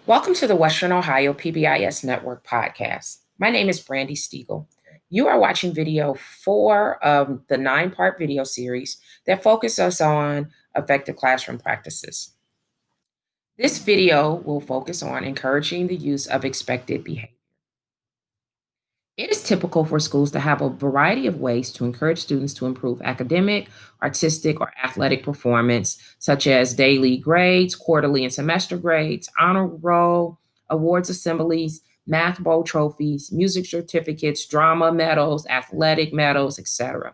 Welcome to the Western Ohio PBIS Network podcast. My name is Brandy Stiegel. You are watching video 4 of the 9-part video series that focuses on effective classroom practices. This video will focus on encouraging the use of expected behavior. It is typical for schools to have a variety of ways to encourage students to improve academic, artistic, or athletic performance, such as daily grades, quarterly and semester grades, honor roll, awards assemblies, math bowl trophies, music certificates, drama medals, athletic medals, etc.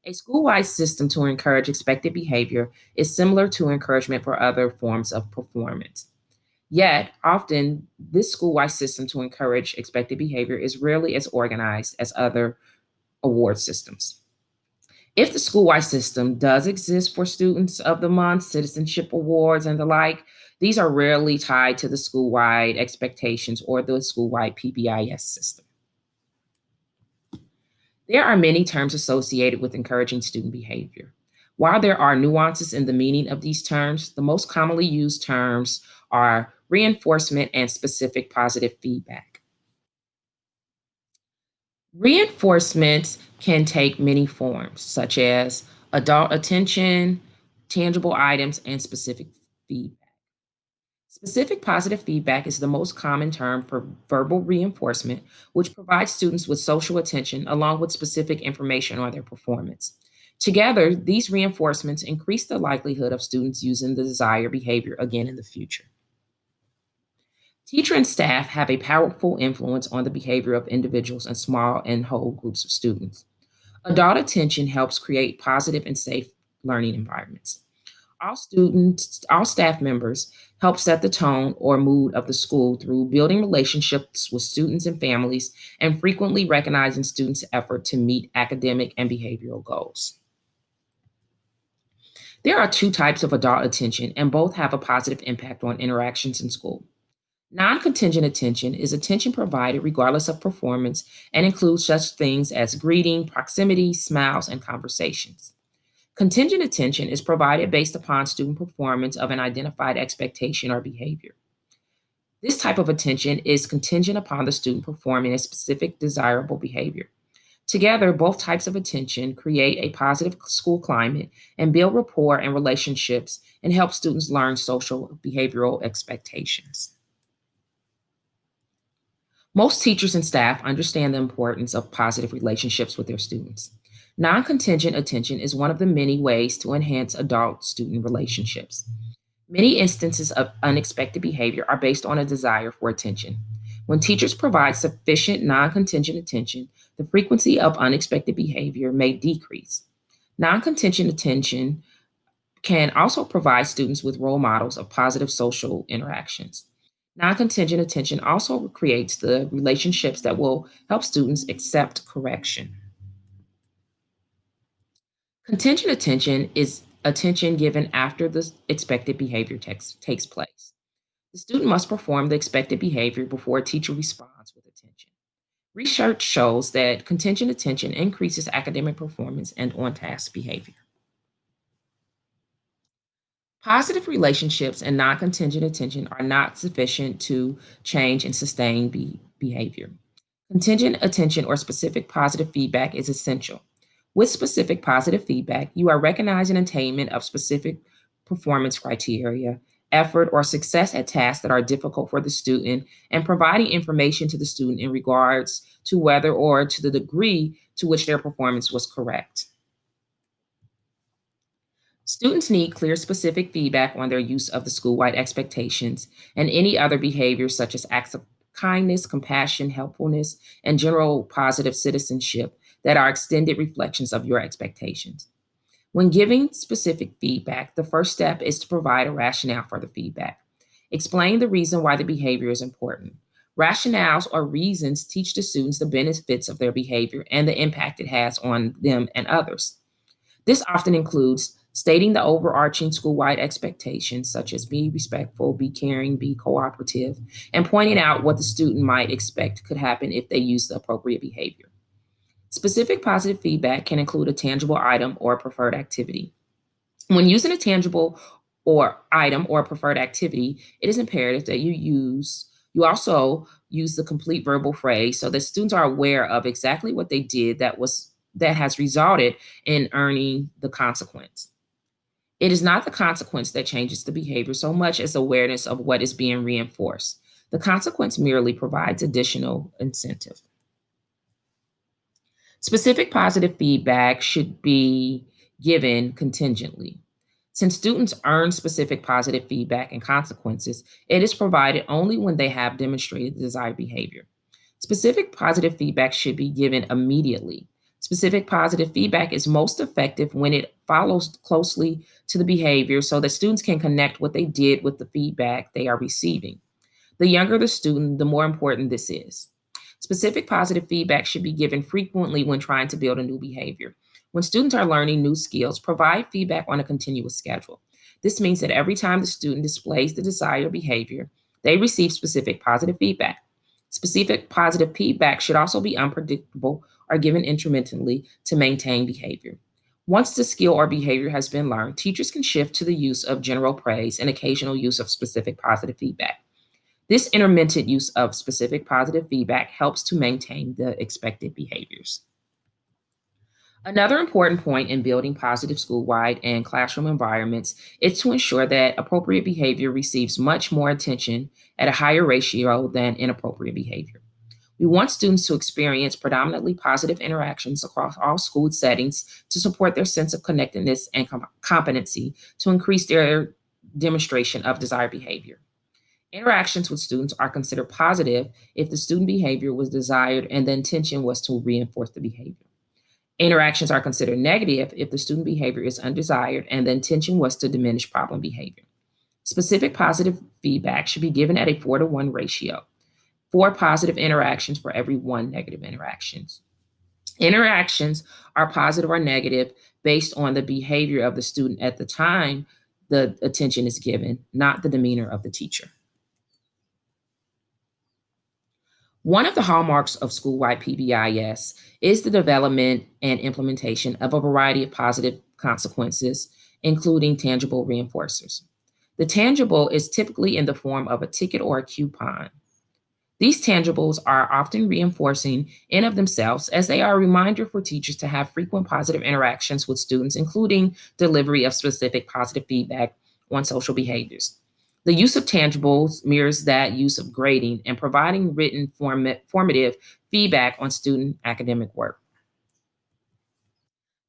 A school-wide system to encourage expected behavior is similar to encouragement for other forms of performance. Yet, often, this school-wide system to encourage expected behavior is rarely as organized as other award systems. If the school-wide system does exist for students of the month, citizenship awards, and the like, these are rarely tied to the school-wide expectations or the school-wide PBIS system. There are many terms associated with encouraging student behavior. While there are nuances in the meaning of these terms, the most commonly used terms are reinforcement and specific positive feedback. Reinforcements can take many forms, such as adult attention, tangible items, and specific feedback. Specific positive feedback is the most common term for verbal reinforcement, which provides students with social attention along with specific information on their performance. Together, these reinforcements increase the likelihood of students using the desired behavior again in the future. Teacher and staff have a powerful influence on the behavior of individuals and small and whole groups of students. Adult attention helps create positive and safe learning environments. All staff members help set the tone or mood of the school through building relationships with students and families and frequently recognizing students' effort to meet academic and behavioral goals. There are two types of adult attention, and both have a positive impact on interactions in school. Non contingent attention is attention provided regardless of performance and includes such things as greeting, proximity, smiles, and conversations. Contingent attention is provided based upon student performance of an identified expectation or behavior. This type of attention is contingent upon the student performing a specific desirable behavior. Together, both types of attention create a positive school climate and build rapport and relationships and help students learn social behavioral expectations. Most teachers and staff understand the importance of positive relationships with their students. Non contingent attention is one of the many ways to enhance adult student relationships. Many instances of unexpected behavior are based on a desire for attention. When teachers provide sufficient non contingent attention, the frequency of unexpected behavior may decrease. Non contingent attention can also provide students with role models of positive social interactions. Non contingent attention also creates the relationships that will help students accept correction. Contingent attention is attention given after the expected behavior takes place. The student must perform the expected behavior before a teacher responds with attention. Research shows that contingent attention increases academic performance and on task behavior. Positive relationships and non contingent attention are not sufficient to change and sustain behavior. Contingent attention or specific positive feedback is essential. With specific positive feedback, you are recognizing attainment of specific performance criteria, effort, or success at tasks that are difficult for the student, and providing information to the student in regards to whether or to the degree to which their performance was correct. Students need clear, specific feedback on their use of the school-wide expectations and any other behaviors such as acts of kindness, compassion, helpfulness, and general positive citizenship that are extended reflections of your expectations. When giving specific feedback, the first step is to provide a rationale for the feedback. Explain the reason why the behavior is important. Rationales or reasons teach the students the benefits of their behavior and the impact it has on them and others. This often includes stating the overarching school-wide expectations, such as be respectful, be caring, be cooperative, and pointing out what the student might expect could happen if they use the appropriate behavior. Specific positive feedback can include a tangible item or a preferred activity. When using a tangible or item or preferred activity, it is imperative that you also use the complete verbal phrase so that students are aware of exactly what they did that has resulted in earning the consequence. It is not the consequence that changes the behavior so much as awareness of what is being reinforced. The consequence merely provides additional incentive. Specific positive feedback should be given contingently. Since students earn specific positive feedback and consequences, it is provided only when they have demonstrated the desired behavior. Specific positive feedback should be given immediately. Specific positive feedback is most effective when it follows closely to the behavior so that students can connect what they did with the feedback they are receiving. The younger the student, the more important this is. Specific positive feedback should be given frequently when trying to build a new behavior. When students are learning new skills, provide feedback on a continuous schedule. This means that every time the student displays the desired behavior, they receive specific positive feedback. Specific positive feedback should also be unpredictable or given intermittently to maintain behavior. Once the skill or behavior has been learned, teachers can shift to the use of general praise and occasional use of specific positive feedback. This intermittent use of specific positive feedback helps to maintain the expected behaviors. Another important point in building positive school-wide and classroom environments is to ensure that appropriate behavior receives much more attention at a higher ratio than inappropriate behavior. We want students to experience predominantly positive interactions across all school settings to support their sense of connectedness and competency to increase their demonstration of desired behavior. Interactions with students are considered positive if the student behavior was desired and the intention was to reinforce the behavior. Interactions are considered negative if the student behavior is undesired and the intention was to diminish problem behavior. Specific positive feedback should be given at a 4-to-1 ratio, 4 positive interactions for every 1 negative interaction. Interactions are positive or negative based on the behavior of the student at the time the attention is given, not the demeanor of the teacher. One of the hallmarks of school-wide PBIS is the development and implementation of a variety of positive consequences, including tangible reinforcers. The tangible is typically in the form of a ticket or a coupon. These tangibles are often reinforcing in of themselves as they are a reminder for teachers to have frequent positive interactions with students, including delivery of specific positive feedback on social behaviors. The use of tangibles mirrors that use of grading and providing written formative feedback on student academic work.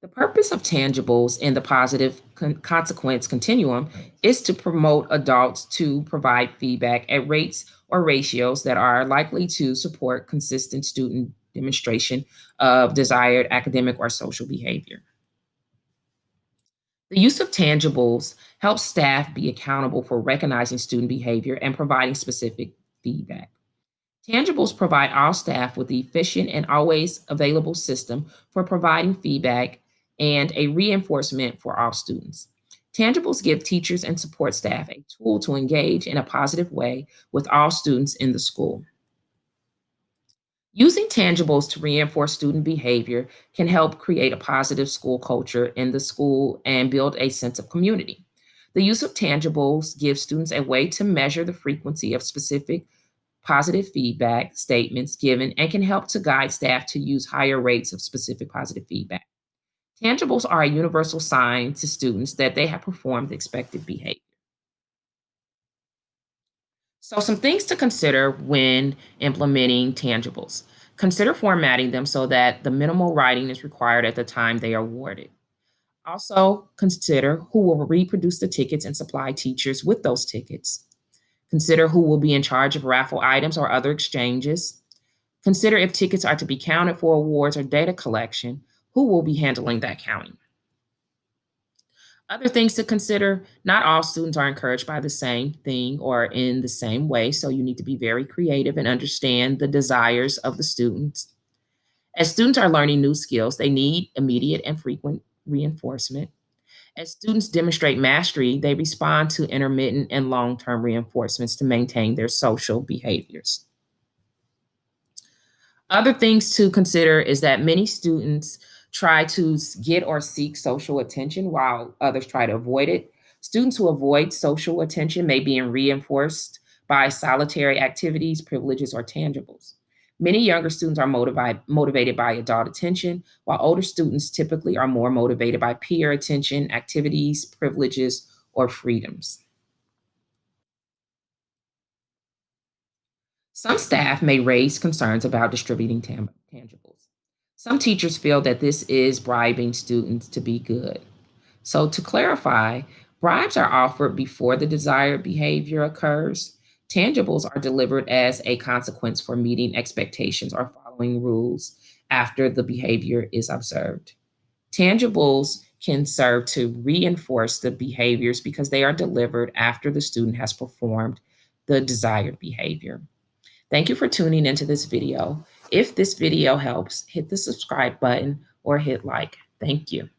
The purpose of tangibles in the positive consequence continuum is to promote adults to provide feedback at rates or ratios that are likely to support consistent student demonstration of desired academic or social behavior. The use of tangibles helps staff be accountable for recognizing student behavior and providing specific feedback. Tangibles provide all staff with the efficient and always available system for providing feedback and a reinforcement for all students. Tangibles give teachers and support staff a tool to engage in a positive way with all students in the school. Using tangibles to reinforce student behavior can help create a positive school culture in the school and build a sense of community. The use of tangibles gives students a way to measure the frequency of specific positive feedback statements given and can help to guide staff to use higher rates of specific positive feedback. Tangibles are a universal sign to students that they have performed expected behavior. So, some things to consider when implementing tangibles. Consider formatting them so that the minimal writing is required at the time they are awarded. Also, consider who will reproduce the tickets and supply teachers with those tickets. Consider who will be in charge of raffle items or other exchanges. Consider if tickets are to be counted for awards or data collection, who will be handling that counting. Other things to consider, not all students are encouraged by the same thing or in the same way, so you need to be very creative and understand the desires of the students. As students are learning new skills, they need immediate and frequent reinforcement. As students demonstrate mastery, they respond to intermittent and long term reinforcements to maintain their social behaviors. Other things to consider is that many students try to get or seek social attention while others try to avoid it. Students who avoid social attention may be reinforced by solitary activities, privileges, or tangibles. Many younger students are motivated by adult attention, while older students typically are more motivated by peer attention, activities, privileges, or freedoms. Some staff may raise concerns about distributing tangibles. Some teachers feel that this is bribing students to be good. So, to clarify, bribes are offered before the desired behavior occurs. Tangibles are delivered as a consequence for meeting expectations or following rules after the behavior is observed. Tangibles can serve to reinforce the behaviors because they are delivered after the student has performed the desired behavior. Thank you for tuning into this video. If this video helps, hit the subscribe button or hit like. Thank you.